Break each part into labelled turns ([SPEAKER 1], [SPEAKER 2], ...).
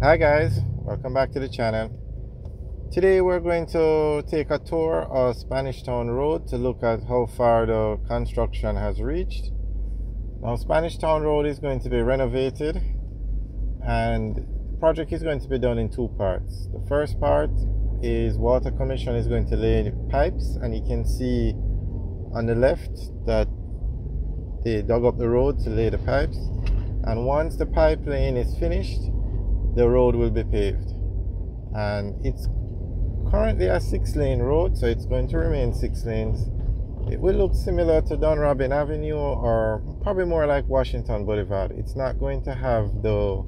[SPEAKER 1] Hi guys, welcome back to the channel. Today we're going to take a tour of Spanish Town Road to look at how far the construction has reached. Now Spanish Town Road is going to be renovated and the project is going to be done in two parts. The first part is Water Commission is going to lay pipes, and you can see on the left that they dug up the road to lay the pipes, and once the pipe laying is finished, the road will be paved. And it's currently a 6-lane road, so it's going to remain 6 lanes. It will look similar to Dunrobin Avenue, or probably more like Washington Boulevard. It's not going to have the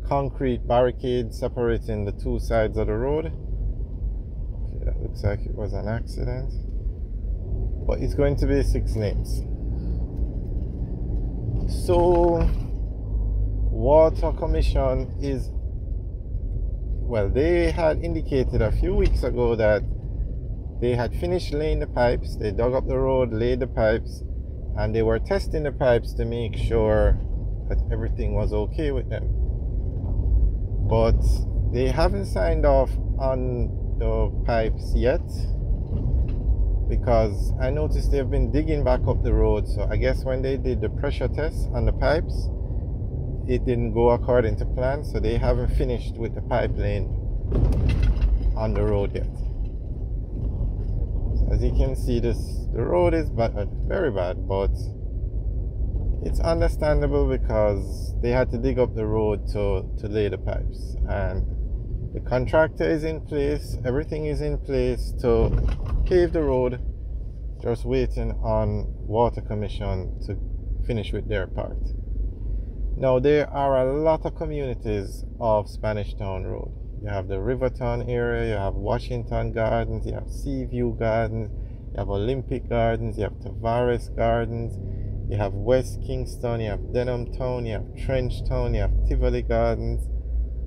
[SPEAKER 1] concrete barricade separating the two sides of the road. Okay, that looks like it was an accident, but it's going to be 6 lanes. So Water Commission is, well, they had indicated a few weeks ago that they had finished laying the pipes. They dug up the road, laid the pipes, and they were testing the pipes to make sure that everything was okay with them. But they haven't signed off on the pipes yet, because I noticed they've been digging back up the road. So I guess when they did the pressure test on the pipes, it didn't go according to plan, so they haven't finished with the pipe laying on the road yet. So as you can see, the road is bad, very bad, but it's understandable because they had to dig up the road to lay the pipes, and the contractor is in place, everything is in place to pave the road, just waiting on Water Commission to finish with their part. Now there are a lot of communities of Spanish Town Road. You have the Riverton area, you have Washington Gardens, you have Seaview Gardens, you have Olympic Gardens, you have Tavares Gardens, you have West Kingston, you have Denham Town, you have Trench Town, you have Tivoli Gardens.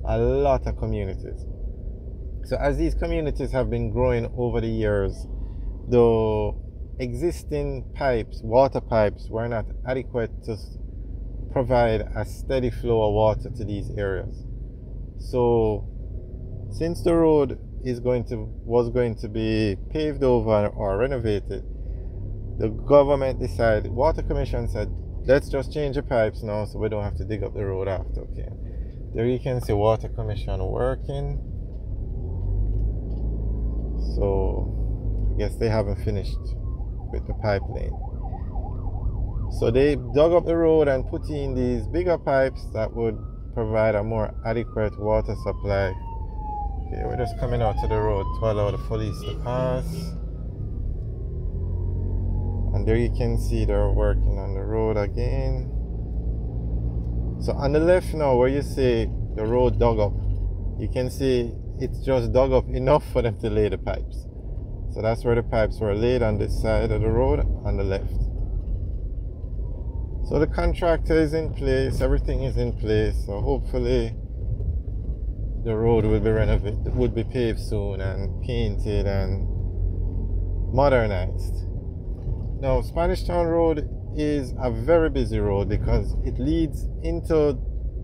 [SPEAKER 1] A lot of communities. So as these communities have been growing over the years, the existing pipes, water pipes, were not adequate to provide a steady flow of water to these areas. So since the road was going to be paved over or renovated, the government decided, Water Commission said, let's just change the pipes now so we don't have to dig up the road after. Okay, there you can see Water Commission working. So I guess they haven't finished with the pipe lane. So they dug up the road and put in these bigger pipes that would provide a more adequate water supply. Okay, we're just coming out to the road to allow the police to pass. And there you can see they're working on the road again. So on the left now, where you see the road dug up, you can see it's just dug up enough for them to lay the pipes. So that's where the pipes were laid, on this side of the road on the left. So the contractor is in place, everything is in place, so hopefully the road will be renovated, would be paved soon and painted and modernized. Now Spanish Town Road is a very busy road because it leads into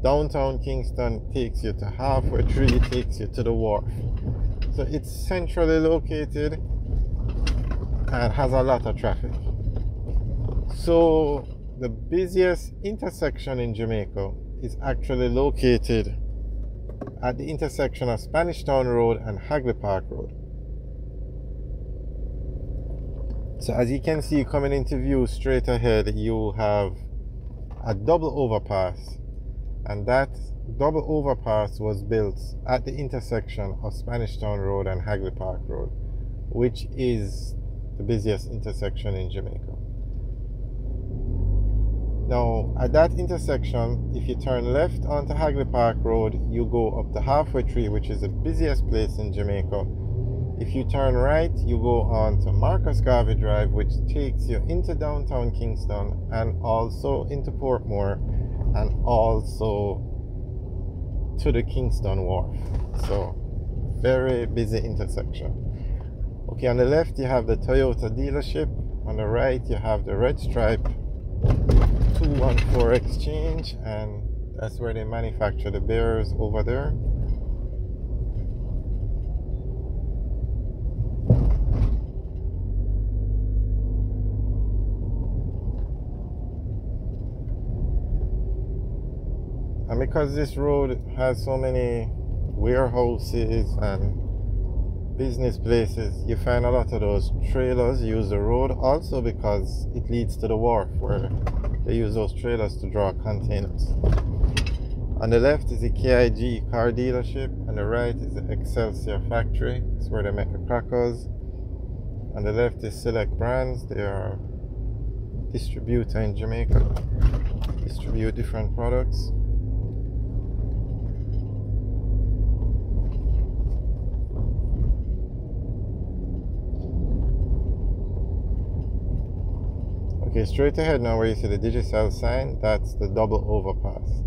[SPEAKER 1] downtown Kingston, takes you to Halfway Tree, takes you to the wharf. So it's centrally located and has a lot of traffic. So the busiest intersection in Jamaica is actually located at the intersection of Spanish Town Road and Hagley Park Road. So as you can see, coming into view straight ahead, you have a double overpass, and that double overpass was built at the intersection of Spanish Town Road and Hagley Park Road, which is the busiest intersection in Jamaica. Now at that intersection, if you turn left onto Hagley Park Road, you go up to Halfway Tree, which is the busiest place in Jamaica. If you turn right, you go on to Marcus Garvey Drive, which takes you into downtown Kingston and also into Portmore and also to the Kingston Wharf. So very busy intersection. Okay, on the left you have the Toyota dealership, on the right you have the Red Stripe 214 Exchange, and That's where they manufacture the beers over there. And because this road has so many warehouses and business places, you find a lot of those trailers use the road, also because it leads to the wharf where they use those trailers to draw containers. On the left is the KIG car dealership, on the right is the Excelsior factory. It's where they make the crackers. On the left is Select Brands. They are a distributor in Jamaica, distribute different products. Okay, straight ahead now where you see the Digicel sign, that's the double overpass.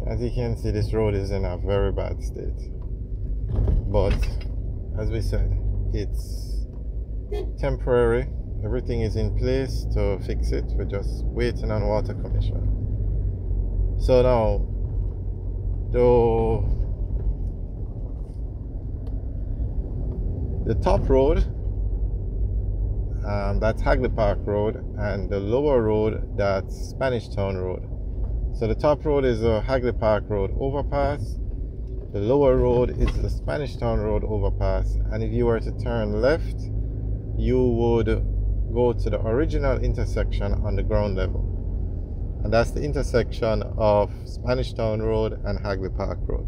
[SPEAKER 1] As you can see, this road is in a very bad state. But, as we said, it's temporary. Everything is in place to fix it. We're just waiting on Water Commission. So now, the top road, that's Hagley Park Road, and the lower road, that's Spanish Town Road. So the top road is the Hagley Park Road overpass. The lower road is the Spanish Town Road overpass. And if you were to turn left, you would go to the original intersection on the ground level. And that's the intersection of Spanish Town Road and Hagley Park Road.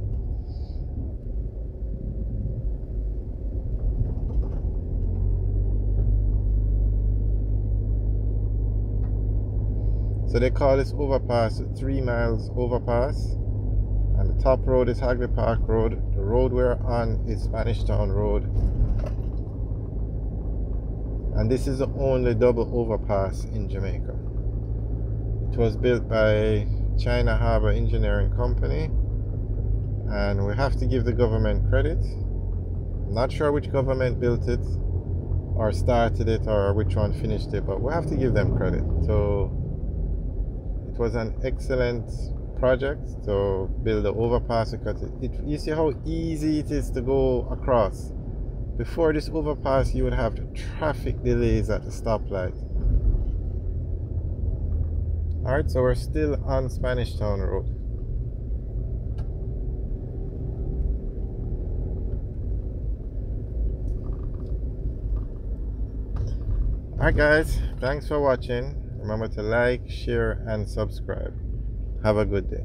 [SPEAKER 1] So they call this overpass 3 miles overpass. And the top road is Hagley Park Road. The road we're on is Spanish Town Road. And this is the only double overpass in Jamaica. It was built by China Harbour Engineering Company. And we have to give the government credit. I'm not sure which government built it, or started it, or which one finished it, but we have to give them credit. So it was an excellent project to build the overpass, because you see how easy it is to go across. Before this overpass, you would have traffic delays at the stoplight. Alright, so we're still on Spanish Town Road. Alright guys, thanks for watching. Remember to like, share and subscribe. Have a good day.